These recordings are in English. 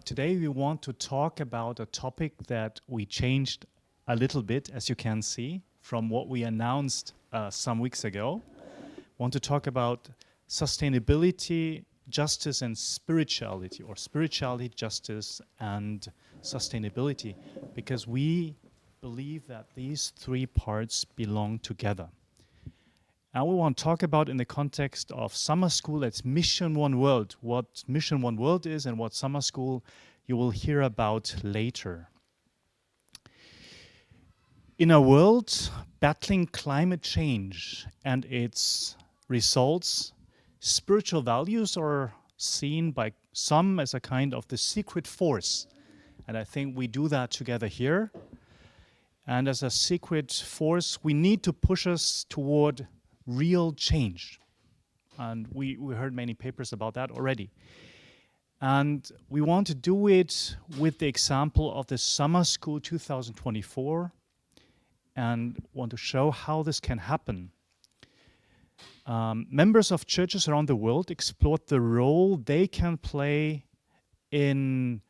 Today we want to talk about a topic that we changed a little bit, as you can see, from what we announced some weeks ago. Want to talk about sustainability, justice and spirituality, or spirituality, justice and sustainability, because we believe that these three parts belong together. And we want to talk about in the context of summer school, that's Mission EineWelt. What Mission EineWelt is and what summer school you will hear about later. In a world battling climate change and its results, spiritual values are seen by some as a kind of the secret force. And I think we do that together here. And as a secret force, we need to push us toward real change. And we heard many papers about that already. And we want to do it with the example of the Summer School 2024 and want to show how this can happen. Members of churches around the world explored the role they can play in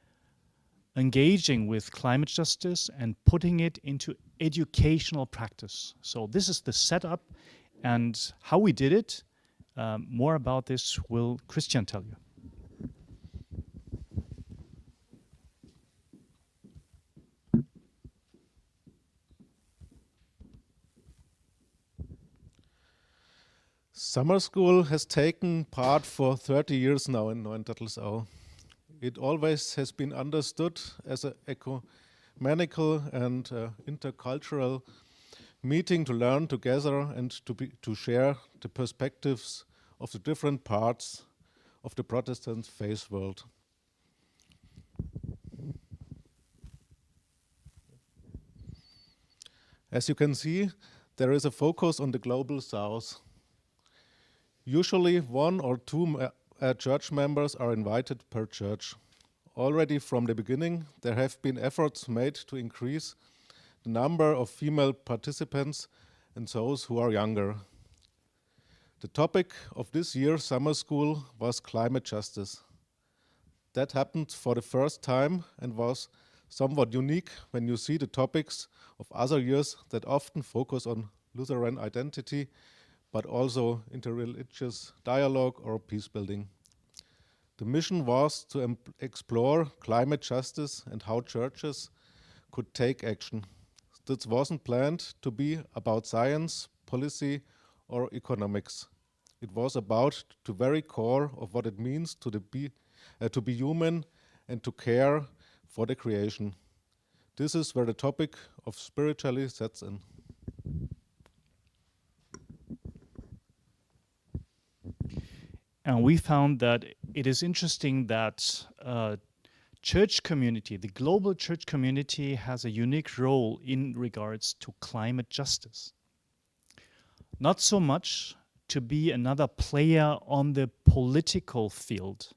engaging with climate justice and putting it into educational practice. So this is the setup and how we did it. More about this will Christian tell you. Summer school has taken part for 30 years now in Neuendettelsau. It always has been understood as an ecumenical and intercultural meeting to learn together and to share the perspectives of the different parts of the Protestant faith world. As you can see, there is a focus on the global south. Usually one or two church members are invited per church. Already from the beginning, there have been efforts made to increase the number of female participants and those who are younger. The topic of this year's summer school was climate justice. That happened for the first time and was somewhat unique when you see the topics of other years that often focus on Lutheran identity, but also interreligious dialogue or peace building. The mission was to explore climate justice and how churches could take action. This wasn't planned to be about science, policy, or economics. It was about the very core of what it means to be human and to care for the creation. This is where the topic of spirituality sets in. And we found that it is interesting that church community, the global church community, has a unique role in regards to climate justice. Not so much to be another player on the political field,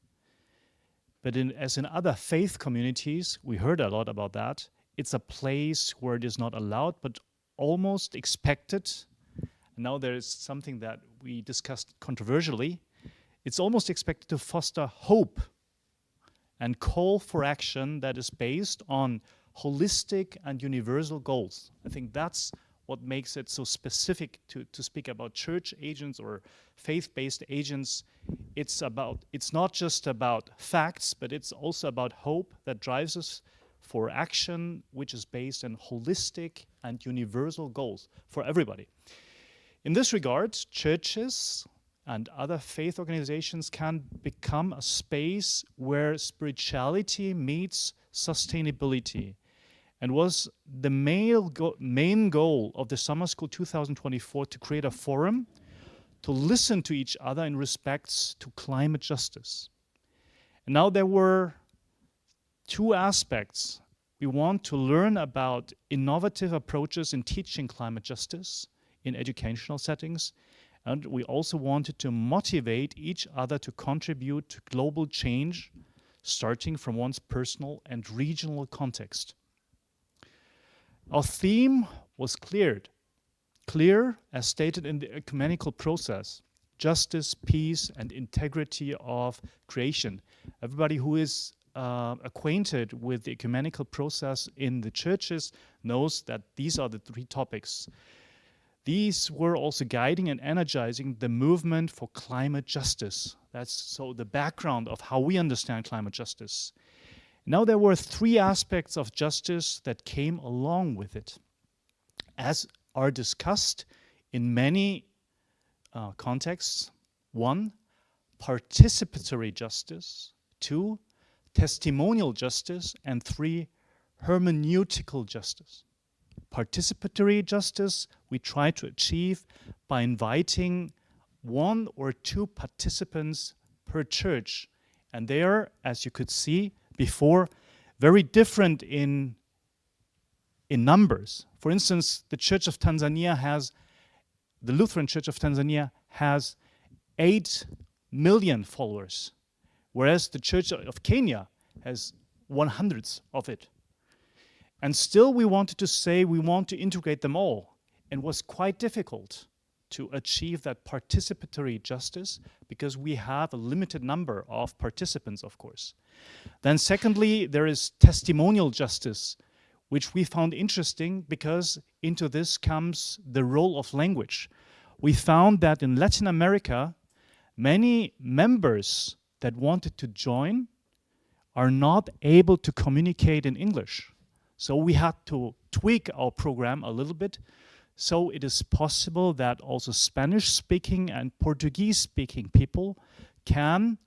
but as in other faith communities, we heard a lot about that, it's a place where it is not allowed, but almost expected. And now there is something that we discussed controversially. It's almost expected to foster hope and call for action that is based on holistic and universal goals. I think that's what makes it so specific to speak about church agents or faith-based agents. It's not just about facts, but it's also about hope that drives us for action, which is based on holistic and universal goals for everybody. In this regard, churches and other faith organizations can become a space where spirituality meets sustainability, and was the main goal of the Summer School 2024 to create a forum to listen to each other in respects to climate justice. And now there were two aspects. We want to learn about innovative approaches in teaching climate justice in educational settings, and we also wanted to motivate each other to contribute to global change, starting from one's personal and regional context. Our theme was clear as stated in the ecumenical process: justice, peace, and integrity of creation. Everybody who is acquainted with the ecumenical process in the churches knows that these are the three topics. These were also guiding and energizing the movement for climate justice. That's so the background of how we understand climate justice. Now there were three aspects of justice that came along with it, as are discussed in many contexts. 1, participatory justice. 2, testimonial justice. And 3, hermeneutical justice. Participatory justice we try to achieve by inviting 1 or 2 participants per church. And they are, as you could see before, very different in numbers. For instance, the Lutheran Church of Tanzania has 8 million followers, whereas the Church of Kenya has 100th of it. And still we wanted to say we want to integrate them all, and was quite difficult to achieve that participatory justice because we have a limited number of participants, of course. Then secondly, there is testimonial justice, which we found interesting because into this comes the role of language. We found that in Latin America, many members that wanted to join are not able to communicate in English. So we had to tweak our program a little bit. So it is possible that also Spanish-speaking and Portuguese-speaking people can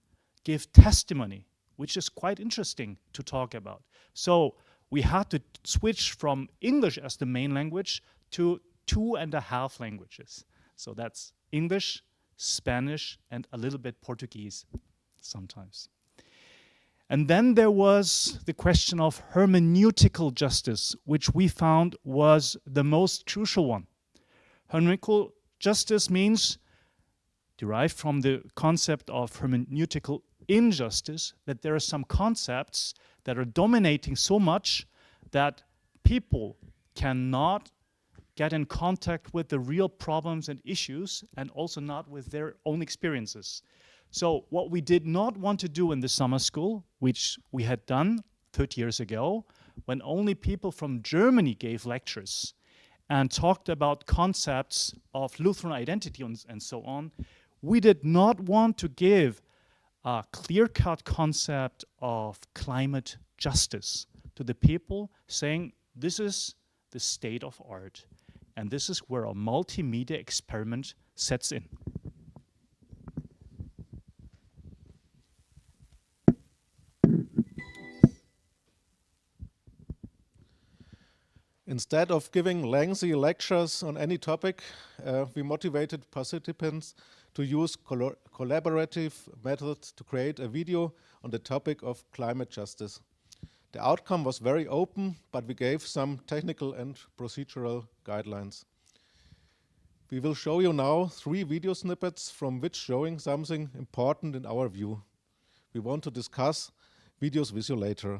give testimony, which is quite interesting to talk about. So we had to switch from English as the main language to 2.5 languages. So that's English, Spanish, and a little bit Portuguese sometimes. And then there was the question of hermeneutical justice, which we found was the most crucial one. Hermeneutical justice means, derived from the concept of hermeneutical injustice, that there are some concepts that are dominating so much that people cannot get in contact with the real problems and issues, and also not with their own experiences. So what we did not want to do in the summer school, which we had done 30 years ago, when only people from Germany gave lectures and talked about concepts of Lutheran identity and so on, we did not want to give a clear-cut concept of climate justice to the people, saying this is the state of art, and this is where a multimedia experiment sets in. Instead of giving lengthy lectures on any topic, we motivated participants to use collaborative methods to create a video on the topic of climate justice. The outcome was very open, but we gave some technical and procedural guidelines. We will show you now 3 video snippets from which showing something important in our view. We want to discuss videos with you later.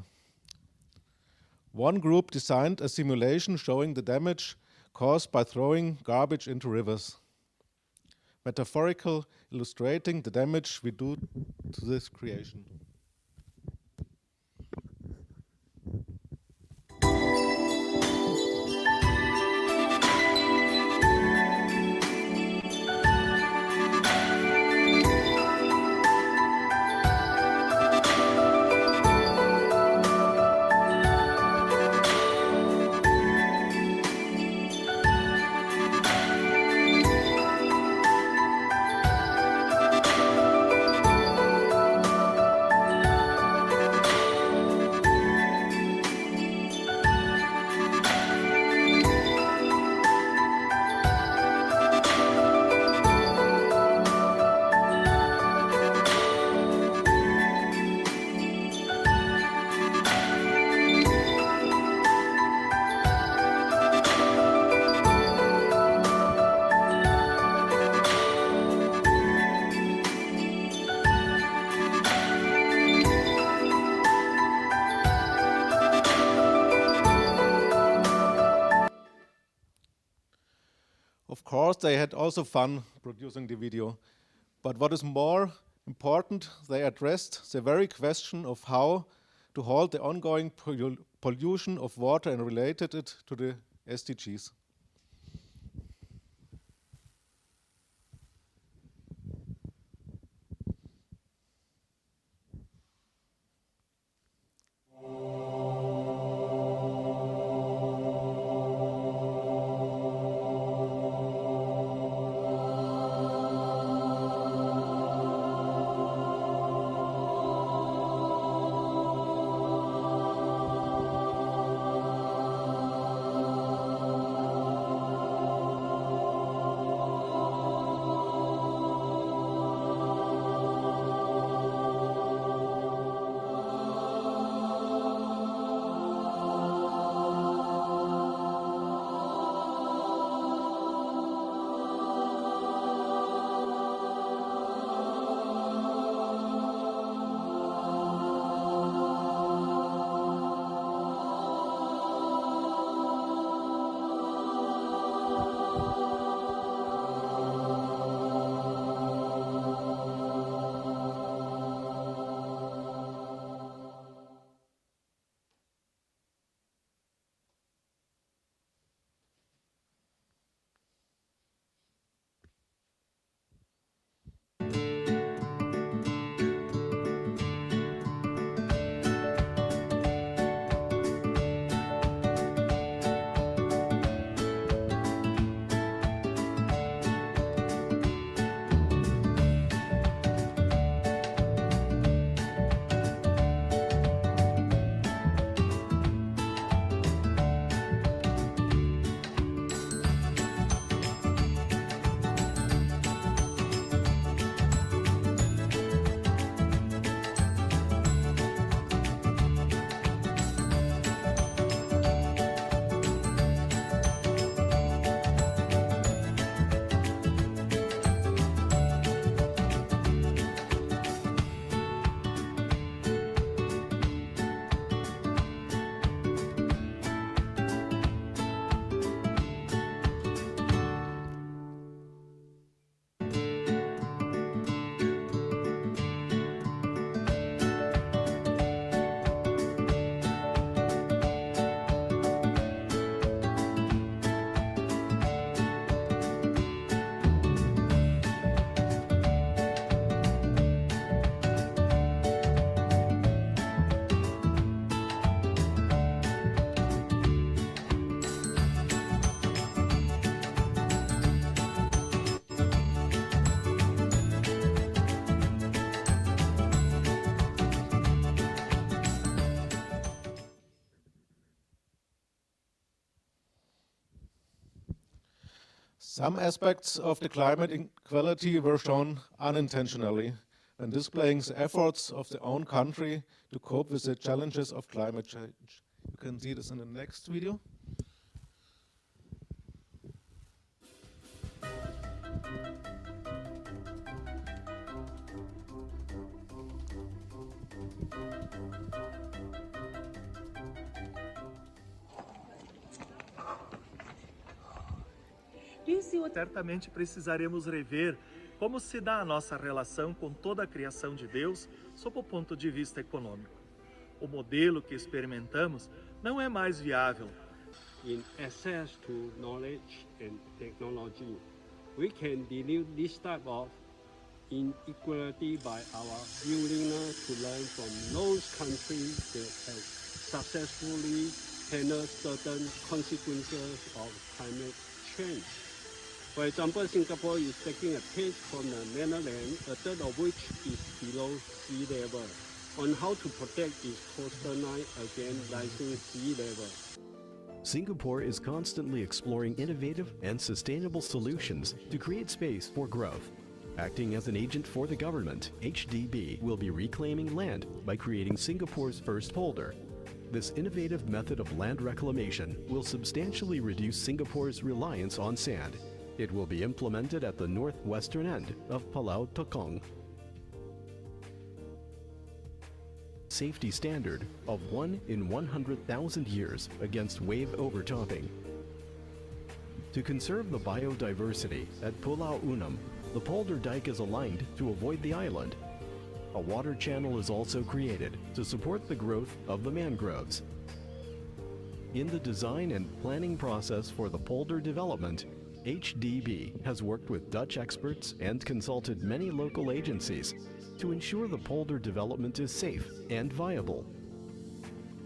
One group designed a simulation showing the damage caused by throwing garbage into rivers, metaphorical illustrating the damage we do to this creation. Of course, they had also fun producing the video. But what is more important, they addressed the very question of how to halt the ongoing pollution of water and related it to the SDGs. Some aspects of the climate inequality were shown unintentionally when displaying the efforts of their own country to cope with the challenges of climate change. You can see this in the next video. Certamente precisaremos rever como se dá a nossa relação com toda a criação de Deus sob o ponto de vista econômico. O modelo que experimentamos não é mais viável. In access to knowledge and technology, we can deal this type of inequality by our willingness to learn from those countries that have successfully handled certain consequences of climate change. For example, Singapore is taking a page from the Netherlands, a third of which is below sea level, on how to protect its coastline against rising sea level. Singapore is constantly exploring innovative and sustainable solutions to create space for growth. Acting as an agent for the government, HDB will be reclaiming land by creating Singapore's first polder. This innovative method of land reclamation will substantially reduce Singapore's reliance on sand. It will be implemented at the northwestern end of Pulau Tekong. Safety standard of 1 in 100,000 years against wave overtopping. To conserve the biodiversity at Pulau Unam, the polder dike is aligned to avoid the island. A water channel is also created to support the growth of the mangroves. In the design and planning process for the polder development, HDB has worked with Dutch experts and consulted many local agencies to ensure the polder development is safe and viable.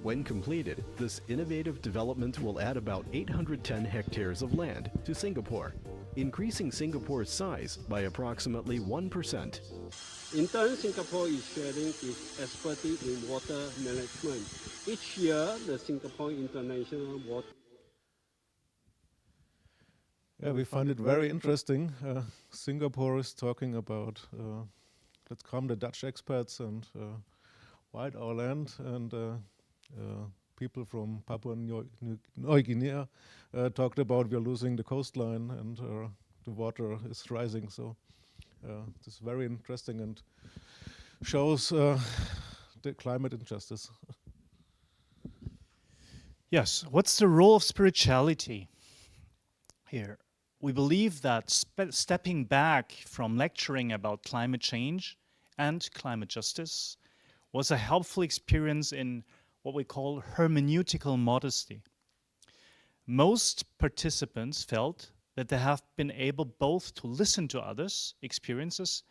When completed, this innovative development will add about 810 hectares of land to Singapore, increasing Singapore's size by approximately 1%. In turn, Singapore is sharing its expertise in water management. Each year, the Singapore International Water Yeah, we find it very interesting. Singapore is talking about, let's come the Dutch experts and wide our land, and people from Papua New Guinea talked about we are losing the coastline and the water is rising. So this is very interesting and shows the climate injustice. Yes, what's the role of spirituality here? We believe that stepping back from lecturing about climate change and climate justice was a helpful experience in what we call hermeneutical modesty. Most participants felt that they have been able both to listen to others' experiences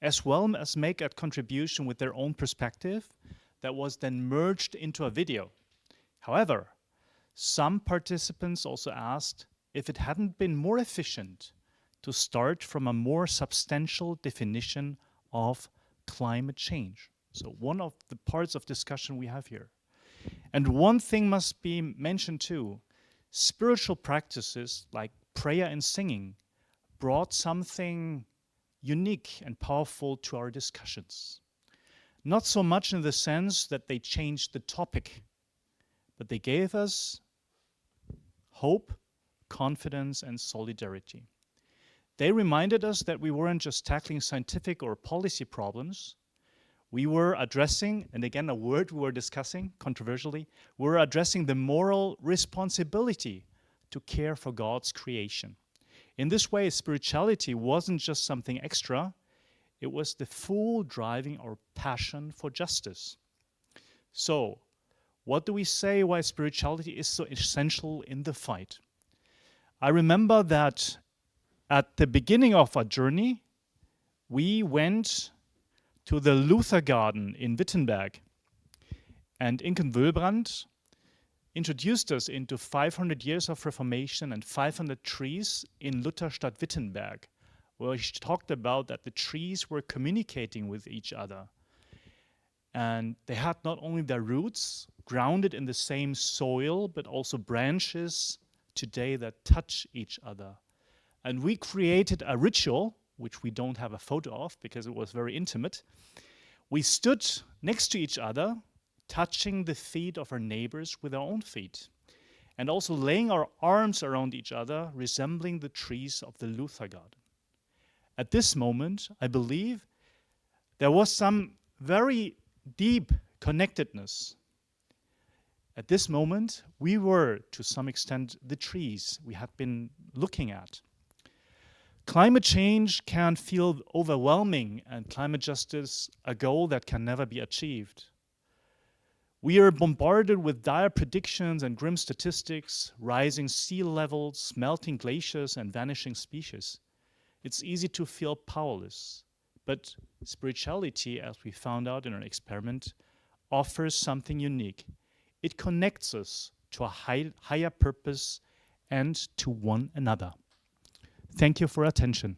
as well as make a contribution with their own perspective that was then merged into a video. However, some participants also asked if it hadn't been more efficient to start from a more substantial definition of climate change. So one of the parts of discussion we have here. And one thing must be mentioned too. Spiritual practices like prayer and singing brought something unique and powerful to our discussions. Not so much in the sense that they changed the topic, but they gave us hope, confidence, and solidarity. They reminded us that we weren't just tackling scientific or policy problems. We were addressing, and again a word we were discussing controversially, we were addressing the moral responsibility to care for God's creation. In this way, spirituality wasn't just something extra, it was the full driving our passion for justice. So, what do we say why spirituality is so essential in the fight? I remember that at the beginning of our journey, we went to the Luther Garden in Wittenberg, and Inken Wöhlbrand introduced us into 500 years of Reformation and 500 trees in Lutherstadt Wittenberg, where he talked about that the trees were communicating with each other. And they had not only their roots grounded in the same soil, but also branches today that touch each other. And we created a ritual, which we don't have a photo of because it was very intimate. We stood next to each other, touching the feet of our neighbors with our own feet, and also laying our arms around each other, resembling the trees of the Luther Garden. At this moment, I believe there was some very deep connectedness. At this moment, we were, to some extent, the trees we had been looking at. Climate change can feel overwhelming, and climate justice a goal that can never be achieved. We are bombarded with dire predictions and grim statistics, rising sea levels, melting glaciers, and vanishing species. It's easy to feel powerless, but spirituality, as we found out in our experiment, offers something unique. It connects us to a higher purpose and to one another. Thank you for attention.